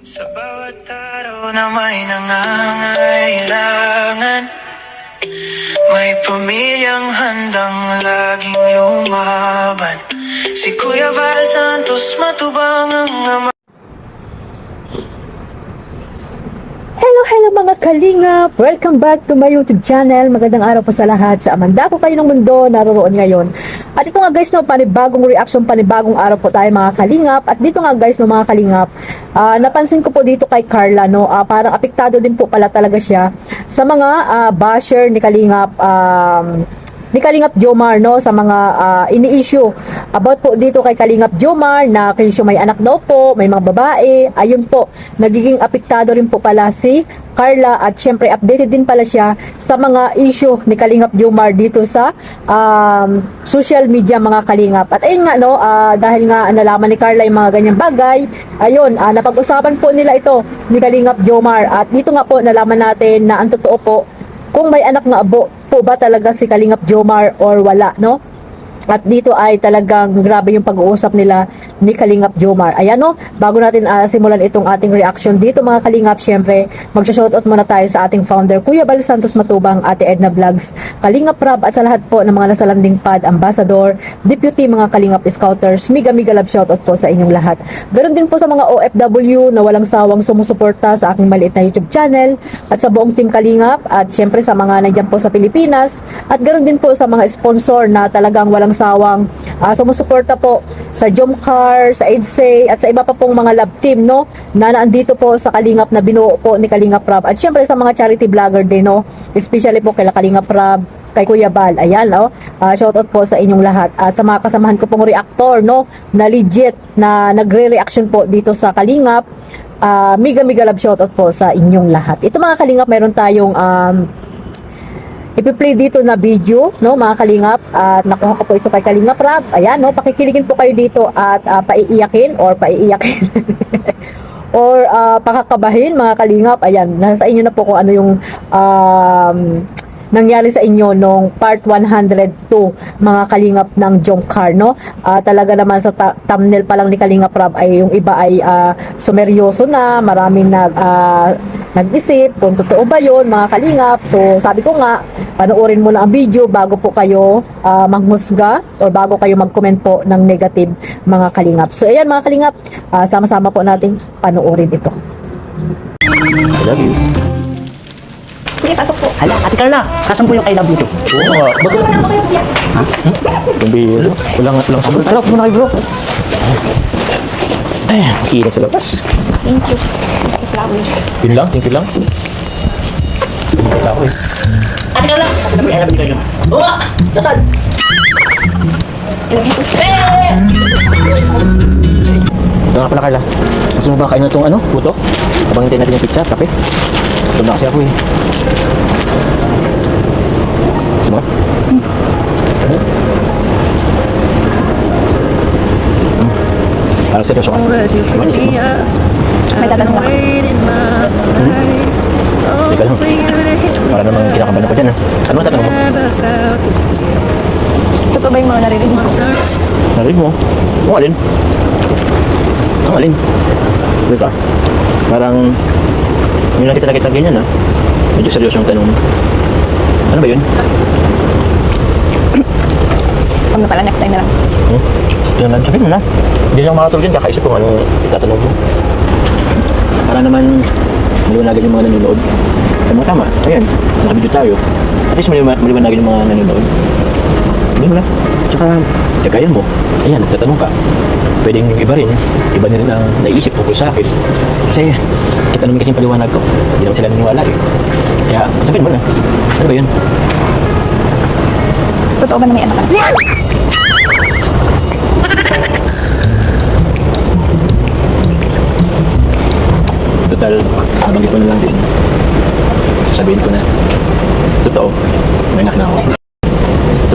Sa bawat araw na may nangangailangan, may pamilyang handang laging lumaban. Si Kuya Val Santos matubang ang ama. Hello mga kalingap! Welcome back to my YouTube channel. Magandang araw po sa lahat. Sa amanda ko kayo ng mundo, naroon ngayon. At ito nga guys, no, panibagong reaction, panibagong araw po tayo mga kalingap. At dito nga guys, no, mga kalingap, napansin ko po dito kay Carla, no, parang apektado din po pala talaga siya sa mga basher ni Kalingap Jomar, no, sa mga ini-issue about po dito kay Kalingap Jomar na kasi may anak daw po, may mga babae. Ayun po, nagiging apektado rin po pala si Carla at syempre updated din pala siya sa mga issue ni Kalingap Jomar dito sa social media mga kalingap. At ayun nga, no, dahil nga nalaman ni Carla yung mga ganyang bagay, ayun, napag-usapan po nila ito ni Kalingap Jomar. At dito nga po nalaman natin na ang totoo po kung may anak nga po ba talaga si Kalingap Jomar or wala, no? At dito ay talagang grabe yung pag-uusap nila ni Kalingap Jomar. Ayan, no, bago natin simulan itong ating reaction dito mga kalingap, syempre magsha-shoutout muna tayo sa ating founder Kuya Val Santos Matubang, Ate Edna Vlogs, Kalingap Rob at sa lahat po ng mga nasa landing pad, ambassador, deputy, mga Kalingap Scouters. Mega love shoutout po sa inyong lahat. Ganon din po sa mga OFW na walang sawang sumusuporta sa aking maliit na YouTube channel at sa buong team Kalingap, at syempre sa mga nandiyan po sa Pilipinas, at ganon din po sa mga sponsor na talagang walang sawang sumusuporta po sa Jomcar, sa EDSA at sa iba pa pong mga love team, no, na naandito po sa Kalingap na binuo po ni Kalingap Rob, at syempre sa mga charity vlogger din, no, especially po kay Kalingap Rob, kay Kuya Val. Ayan, no, shoutout po sa inyong lahat at sa mga kasamahan ko pong reactor, no, na legit na nagre-reaction po dito sa Kalingap. Mega love shoutout po sa inyong lahat. Ito mga Kalingap, meron tayong ipi-play dito na video, no, mga kalingap, at nakuha ko po ito kay Kalingap Rob. Ayan, no, pakikiligin po kayo dito at paiiyakin or pakakabahin mga kalingap. Ayan, nasa inyo na po kung ano yung nangyari sa inyo nung part 102 mga kalingap ng Jomcar, no. Talaga naman sa thumbnail pa lang ni Kalingap Rob ay yung iba ay sumeryoso na, maraming nag-isip kung totoo ba yun mga kalingap. So sabi ko nga, panoorin muna ang video bago po kayo manghusga o bago kayo mag-comment po ng negative mga kalingap. So ayan mga kalingap, sama-sama po nating panoorin ito. I love you. Sige, pasok po. Hala, Ate Carla, kasan po yung I love you to? Oo nga, bago. Ha? Yung biro. Walang sabon. Tara, muna kayo bro. Ay, init sa labas. Thank you. Sa flowers. Yun lang, thank you lang. Init ako eh. Ate Carla, kasan po yung I love you to? Oo nga, nasaan? I love you too. Ito nga pala Carla, gusto mo ba kain na itong puto? Habang hintayin natin yung pizza, kape? Ito na kasi ako eh. Gusto mo? Parang seryoso ka. May tatanong ako. Teka lang. Para namang kinakabahan ako dyan. Ano ang tatanong mo? Totoo ba yung mga narinig mo? Narinig mo? Ang alin? Ang alin? Teka. Parang yung nakita ganyan medyo seryoso yung tanong mo. Ano ba yun? Huwag na pala, next time na lang. Yan lang, sabihin mo na. Hindi lang makatulog dyan, kakaisip kung ano itatanong mo. Para naman maliwanagan yung mga nanonood. Tama. Ayan, nakabidyo tayo. At least maliwanagan yung mga nanonood. Sabihin mo na. Tsaka, kagayan mo. Ayan, nagtatanong ka. Pwedeng yung iba rin ang naisip tungkol sa akin. Kasi, kita naman kasi yung paliwanag ko. Hindi naman sila naniniwala eh. Kaya, sabihin mo na. Ano ba yun? Totoo ba na may anak ka? Total, nabanggit ko na lang din. Sabihin ko na. Totoo, may anak na ako.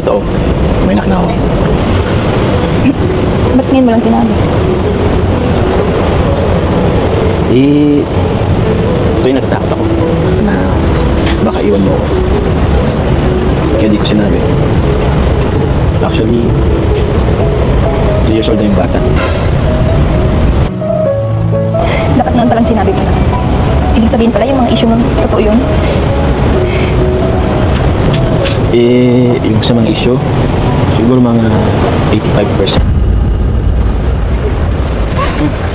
Totoo, may anak na ako. Ba't ngayon mo lang sinabi? Ito yung natatakot ako na baka iwan mo ako. Kaya di ko sinabi. Actually, 3 years old na yung bata. Dapat noon pa lang naman sinabi mo na. Ibig sabihin pala yung mga issue ng totoo yun. Yung sa mga issue, siguro mga 85%.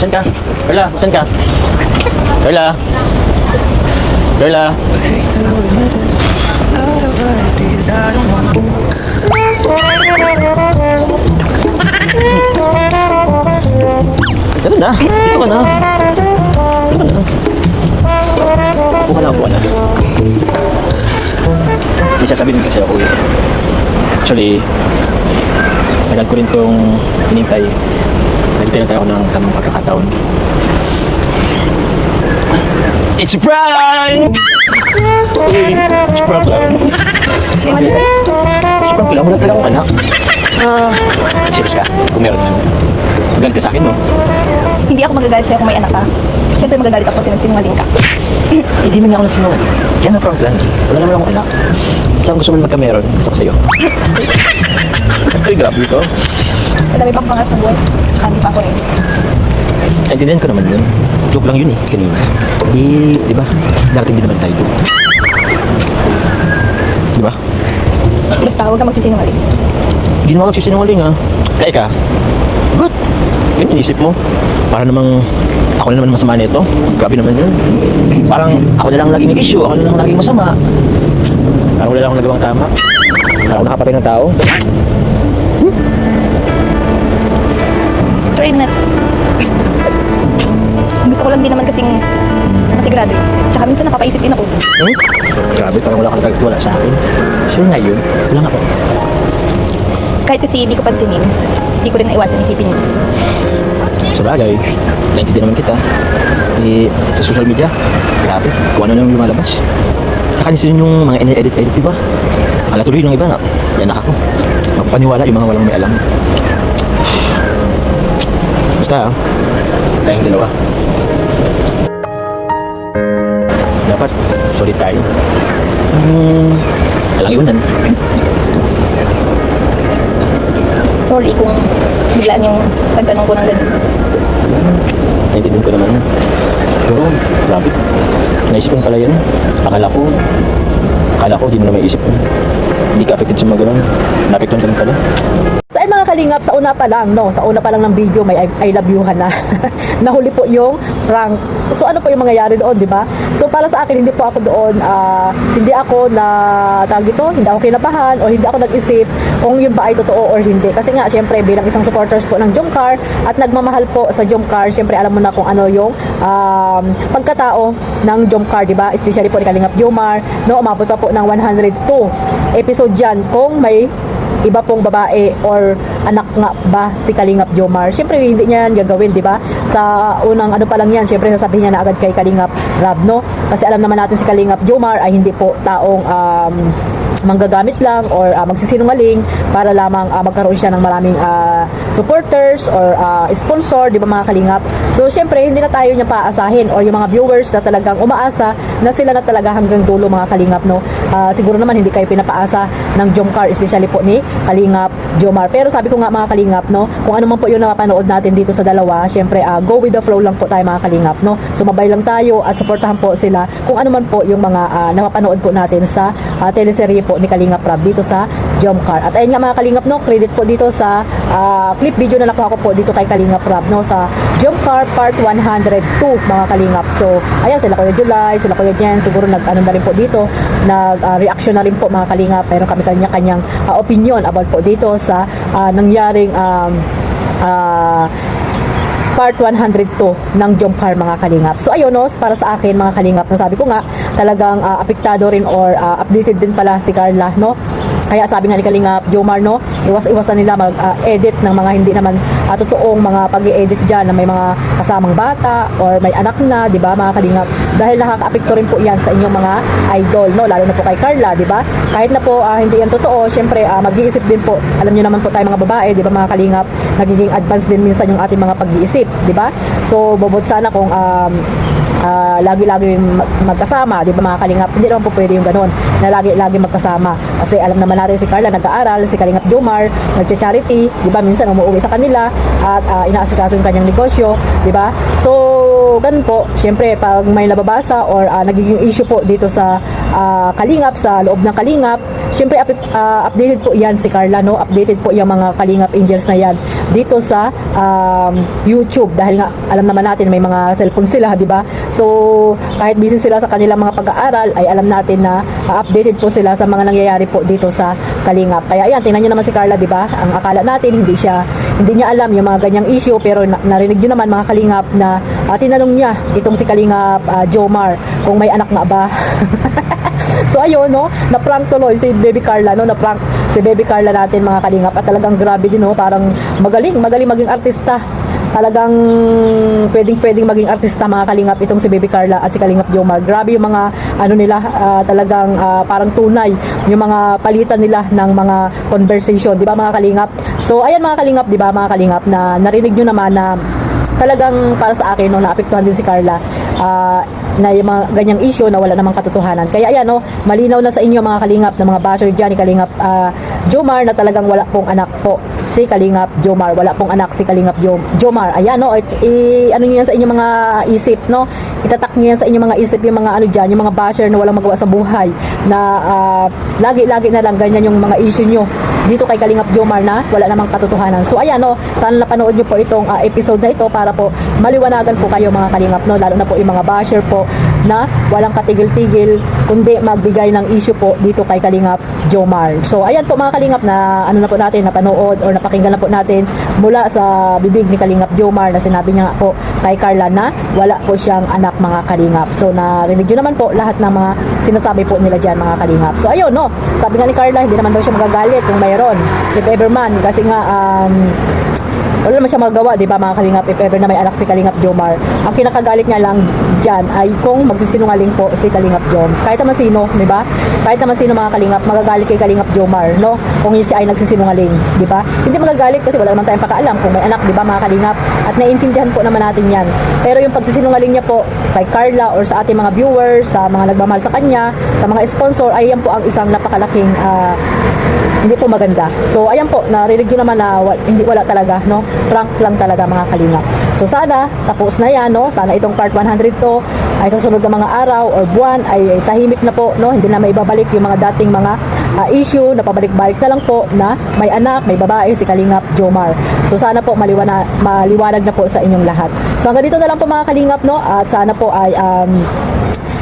Saan ka? Carla, saan ka? Carla? Carla? Hate to admit it, out of ideas, I don't want. Tara na, dito ka na. Dito ka na. Upo ka na, upo ka na. May sasabihin kasi ako eh. Actually, tagal ko rin itong hinintay. Nagtintay ako ng tamang pagkakataon. It's a prank! It's a prank lang. Hindi man isa. It's a prank lang. Wala talaga akong anak. Serious ka? Kung meron man. Magalit ka sa akin, no? Hindi ako magagalit sa'yo kung may anak ka. Siyempre magagalit ako sinungaling ka. Hindi man ako nagsinungaling. Kaya na prank lang. Wala naman akong anak. Saan gusto mo magka-meron? Gusto ko sa'yo. Ay, grabe ito. Madami pang pangarap sa buhay. Hindi pa ako rin. Naintindihan ko naman yun. Joke lang yun eh, kanina. Di ba? Darating din naman tayo doon. Di ba? Basta huwag ka magsisinungaling. Hindi naman ako sisinungaling ha. Teka. Ba't? Yun inisip mo. Para namang ako na naman masama nito. Grabe naman yun. Parang ako na lang laging may issue. Ako na lang laging masama. Parang wala lang akong nagawang tama. Parang ako nakapatay ng tao. Sorry, Nat. Gusto ko lang din naman kasing masigurado eh. Tsaka minsan napapaisip din ako. Grabe, parang wala kang nagtiwala sa akin. Sure nga yun. Wala nga po. Kahit kasi hindi ko pansinin, hindi ko rin naiwasan isipin yung isa. Sa bagay, naintindihan naman kita. Sa social media, grabe, kung ano nang lumalabas. Kakanisin yung mga edit-edit, diba? Ala tuloy ng iba na, yanak ako. Magpaniwala yung mga walang may alam. Basta, tayong dalawa. Dapat, solid tayo. Walang iwanan. Sorry kung biglaan yung pagtanong ko ng ganun. Naintindihan ko naman. Pero, grabe. Naisip ko pala yan. Akala ko, di mo na may isip ko. Hindi ka affected sa mga ganun. Naapektuhan ka rin pala. So ayun mga kalingap, sa una pa lang, no? Sa una pa lang ng video, may I love you na. Nahuli po yung prank. So ano po yung mangyayari doon, di ba? So para sa akin, hindi po ako doon, hindi ako na, tawag dito, hindi ako kinabahan o hindi ako nag-isip kung yun ba ay totoo or hindi. Kasi nga, syempre, bilang isang supporters po ng Jomcar at nagmamahal po sa Jomcar, syempre alam mo na kung ano yung pagkatao ng Jomcar, di ba? Especially po ni Kalingap Jomar, no? Umabot pa po ng 102 episode dyan kung may iba pong babae or anak nga ba si Kalingap Jomar. Siyempre hindi niya yan gagawin, di ba? Sa unang ano pa lang yan, siyempre sasabihin niya na agad kay Kalingap Rab, no? Kasi alam naman natin si Kalingap Jomar ay hindi po taong manggagamit lang or magsisinungaling para lamang magkaroon siya ng maraming supporters or sponsor, di ba mga kalingap? So syempre hindi na tayo niya paasahin or yung mga viewers na talagang umaasa na sila na talaga hanggang dulo mga kalingap, no? Siguro naman hindi kayo pinapaasa ng Jomcar, especially po ni Kalingap Jomar. Pero sabi ko nga mga kalingap, no, kung ano man po yung napanood natin dito sa dalawa, syempre go with the flow lang po tayo mga kalingap, no? Sumabay lang tayo at suportahan po sila kung ano man po yung mga napapanood po natin sa teleserye po ni Kalingap Rab dito sa Jomcar. At ayun nga mga kalingap, no, credit po dito sa clip video na nakuha ko po dito kay Kalingap Rab, no, sa Jomcar part 102 mga kalingap. So ayan, sila Kuya July, sila Kuya Jen, siguro nag-ano na rin po dito, nag-reaction na rin po mga kalingap. Meron kami kanya-kanyang opinion about po dito sa nangyaring part 102 ng Jomcar mga kalingap. So ayun, no, para sa akin mga kalingap, no, sabi ko nga talagang apektado rin or updated din pala si Carla, no? Kaya sabi nga ni Kalingap Jomar, no, iwas-iwasan nila mag-edit ng mga hindi naman totoong mga pag-i-edit dyan na may mga kasamang bata or may anak na, di ba mga kalingap? Dahil nakaka-apekto rin po yan sa inyong mga idol, no, lalo na po kay Carla, di ba? Kahit na po hindi yan totoo, syempre mag-iisip din po. Alam niyo naman po tayo mga babae, di ba mga kalingap, nagiging advance din minsan yung ating mga pag-iisip, di ba? So bobot sana kung lagi-lagi magkasama, di ba mga kalingap? Hindi naman po pwede yung ganun, na lagi-lagi magkasama. Kasi alam naman natin si Carla nag-aaral, si Kalingap Jomar nagcha-charity, di ba? Minsan umuwi sa kanila at inaasikaso yung kanyang negosyo, di ba? So, ganun po. Siyempre, pag may nababasa or nagiging issue po dito sa Kalingap, sa loob ng Kalingap, siyempre updated po yan si Carla, no? Updated po yung mga Kalingap Angels na yan dito sa YouTube, dahil nga alam naman natin may mga cellphone sila, di ba? So, kahit busy sila sa kanilang mga pag-aaral, ay alam natin na updated po sila sa mga nangyayari po dito sa Kalingap. Kaya ayan, tingnan nyo naman si Carla, di ba? Ang akala natin, hindi niya alam yung mga ganyang issue, pero narinig nyo naman mga Kalingap na tinanong niya itong si Kalingap Jomar kung may anak nga ba. So ayun, no, na-prank tuloy si Baby Carla, no, na-prank si Baby Carla natin mga Kalingap, at talagang grabe din, no, parang magaling maging artista. Talagang pwedeng maging artista mga Kalingap itong si Baby Carla at si Kalingap Jomar. Grabe yung mga nila, talagang parang tunay yung mga palitan nila ng mga conversation, di ba mga Kalingap? So ayan mga Kalingap, di ba mga Kalingap, na narinig nyo naman na talagang para sa akin, no, naapektuhan din si Carla na yung mga ganyang issue na wala namang katotohanan. Kaya ayan, no, malinaw na sa inyo mga Kalingap, na mga basher dyan ni Kalingap Jomar, na talagang wala pong anak po si Kalingap Jomar. Wala pong anak si Kalingap Jomar. Ayan, no, ano niyo yan sa inyong mga isip, no? Itatak niyo yan sa inyong mga isip, yung mga ano dyan, yung mga basher na walang magawa sa buhay, na lagi-lagi na lang ganyan yung mga issue nyo dito kay Kalingap Jomar na wala namang katotohanan. So ayan, no, sana napanood nyo po itong episode na ito para po maliwanagan po kayo mga Kalingap, no, lalo na po yung mga basher po na walang katigil-tigil kundi magbigay ng issue po dito kay Kalingap Jomar. So ayan po mga Kalingap, na ano na po natin, napanood or napakinggan na po natin mula sa bibig ni Kalingap Jomar, na sinabi niya nga po kay Carla na wala po siyang anak mga Kalingap. So narinig nyo naman po lahat ng mga sinasabi po nila dyan mga Kalingap. So ayun, no, sabi nga ni Carla, hindi naman daw siya magagalit kung mayroon, if ever man, kasi nga wala naman siya magagawa, di ba mga Kalingap, if ever na may anak si Kalingap Jomar. Ang kinakagalit niya lang dyan ay kung magsisinungaling po si Kalingap Joms. Kahit naman sino, di ba? Kahit naman sino mga Kalingap, magagalit kay Kalingap Jomar, no? Kung siya ay nagsisinungaling, di ba? Hindi magagalit kasi wala naman tayong pakaalam kung may anak, di ba mga Kalingap? At naiintindihan po naman natin yan. Pero yung pagsisinungaling niya po kay Carla or sa ating mga viewers, sa mga nagmamahal sa kanya, sa mga sponsor, ay yan po ang isang napakalaking hindi po maganda. So ayan po, narinig nyo naman na hindi, wala talaga, no? Prank lang talaga mga Kalingap. So sana tapos na yan, no? Sana itong part 102 ay sa sunod na mga araw or buwan ay tahimik na po, no? Hindi na maibabalik yung mga dating mga issue na pabalik-balik na lang po, na may anak, may babae si Kalingap Jomar. So sana po maliwanag na po sa inyong lahat. So hanggang dito na lang po mga Kalingap, no? At sana po ay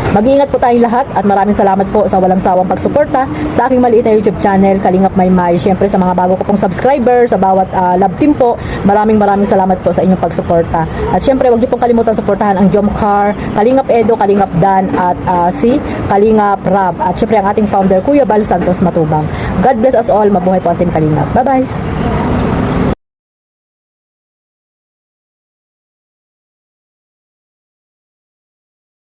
mag-iingat po tayong lahat, at maraming salamat po sa walang sawang pagsuporta sa aking maliit na YouTube channel, Kalingap Maymay. Siyempre sa mga bago ko pong subscriber, sa bawat love team po, maraming salamat po sa inyong pagsuporta. At siyempre huwag niyo pong kalimutan suportahan ang Jomcar, Kalingap Edo, Kalingap Dan, at si Kalingap Rab. At siyempre ang ating founder, Kuya Bal Santos Matubang. God bless us all. Mabuhay po ang Team Kalingap. Bye-bye!